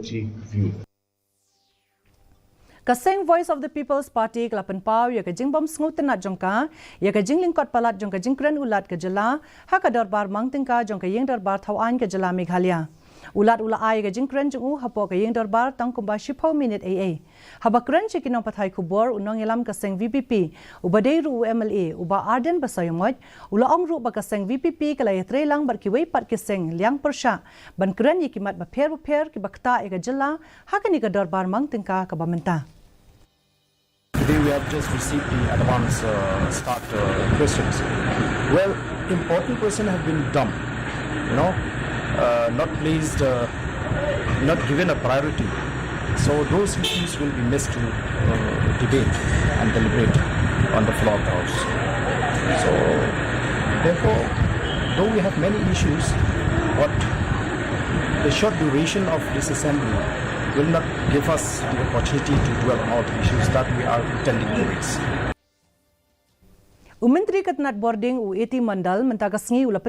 view. Seng Voice of the People's Party kelapan pau ya Jingbom Sngewtynnat jongka ya Lyngkot palat jongka Jingkren ulat ke jela Ïingdorbar mangtingka jongka Ïingdorbar thawan ke jela Meghalaya. Ulat ai ke Jingkren jong Hapoh ke Ïingdorbar tang kumba 10 minit AA. Habakren cikinong pathai kubor unong ilam ke Seng VPP ubadei ru MLA uba Arden basayomot ula ongru ba ke Seng VPP kalai trelang berkiwei pat ke Seng liang persya ban kren yikimat baper ki bakta ke jela hakani ke Ïingdorbar mangtingka ke bamenta. Today we have just received the advance start questions. Well, important questions have been dumped, not placed, not given a priority. So those issues will be missed to debate and deliberate on the floor of the House. So therefore, though we have many issues, but the short duration of this assembly will not give us the opportunity to dwell on all the issues that we are intending to raise. Menteri Ketenat Boarding UET Mandal mentagasngi ulapan